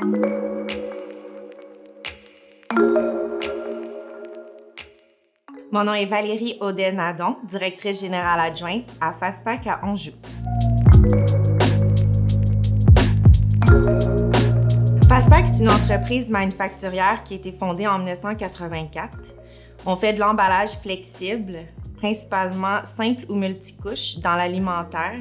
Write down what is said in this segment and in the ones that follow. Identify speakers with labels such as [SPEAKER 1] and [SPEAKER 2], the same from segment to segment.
[SPEAKER 1] Mon nom est Valérie Audet-Nadon, directrice générale adjointe à FASPAC à Anjou. FASPAC, c'est une entreprise manufacturière qui a été fondée en 1984. On fait de l'emballage flexible, principalement simple ou multicouche, dans l'alimentaire.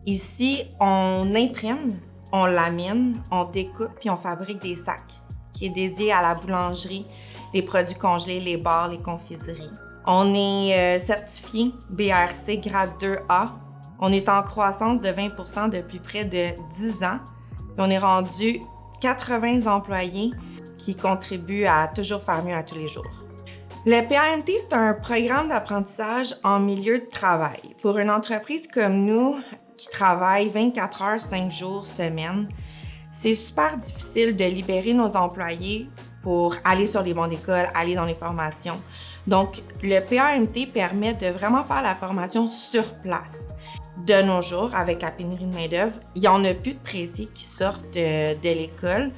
[SPEAKER 1] Ici, on imprime, on lamine, on découpe puis on fabrique des sacs qui est dédié à la boulangerie, les produits congelés, les bars, les confiseries. On est certifié BRC grade 2A. On est en croissance de 20% depuis près de 10 ans. Puis on est rendu 80 employés qui contribuent à toujours faire mieux à tous les jours. Le PAMT, c'est un programme d'apprentissage en milieu de travail. Pour une entreprise comme nous, qui travaille 24 heures, 5 jours, semaine, c'est super difficile de libérer nos employés pour aller sur les bancs d'école, aller dans les formations. Donc, le PAMT permet de vraiment faire la formation sur place. De nos jours, avec la pénurie de main-d'œuvre, il n'y en a plus de précis qui sortent de l'école.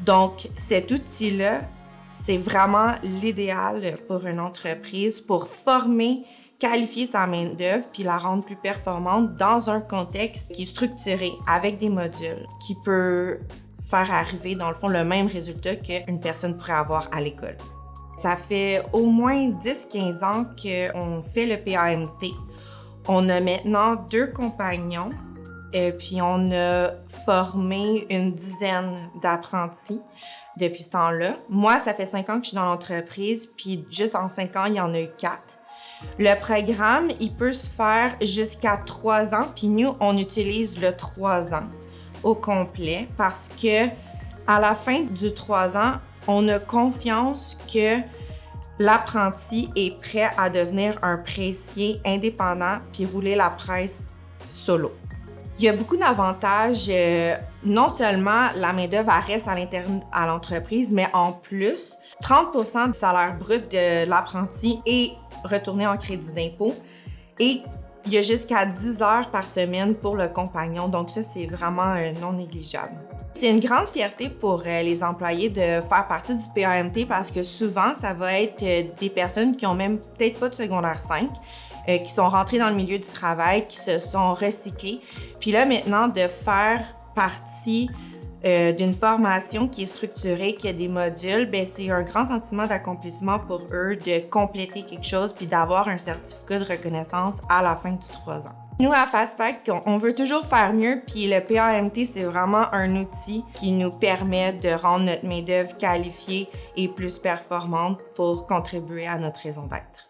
[SPEAKER 1] Donc, cet outil-là, c'est vraiment l'idéal pour une entreprise pour former, qualifier sa main-d'œuvre puis la rendre plus performante dans un contexte qui est structuré avec des modules qui peut faire arriver, dans le fond, le même résultat qu'une personne pourrait avoir à l'école. Ça fait au moins 10-15 ans qu'on fait le PAMT. On a maintenant 2 compagnons et puis on a formé une dizaine d'apprentis depuis ce temps-là. Moi, ça fait 5 ans que je suis dans l'entreprise, puis juste en 5 ans, il y en a eu 4. Le programme, il peut se faire jusqu'à 3 ans, puis nous, on utilise le 3 ans au complet parce que à la fin du 3 ans, on a confiance que l'apprenti est prêt à devenir un pressier indépendant puis rouler la presse solo. Il y a beaucoup d'avantages. Non seulement la main-d'œuvre reste à l'entreprise, mais en plus, 30% du salaire brut de l'apprenti est retourné en crédit d'impôt et il y a jusqu'à 10 heures par semaine pour le compagnon. Donc ça, c'est vraiment non négligeable. C'est une grande fierté pour les employés de faire partie du PAMT parce que souvent, ça va être des personnes qui ont même peut-être pas de secondaire 5, qui sont rentrées dans le milieu du travail, qui se sont recyclées. Puis là, maintenant, de faire partie d'une formation qui est structurée, qui a des modules, bien, c'est un grand sentiment d'accomplissement pour eux de compléter quelque chose puis d'avoir un certificat de reconnaissance à la fin du 3 ans. Nous, à FASPAC, on veut toujours faire mieux, puis le PAMT, c'est vraiment un outil qui nous permet de rendre notre main-d'œuvre qualifiée et plus performante pour contribuer à notre raison d'être.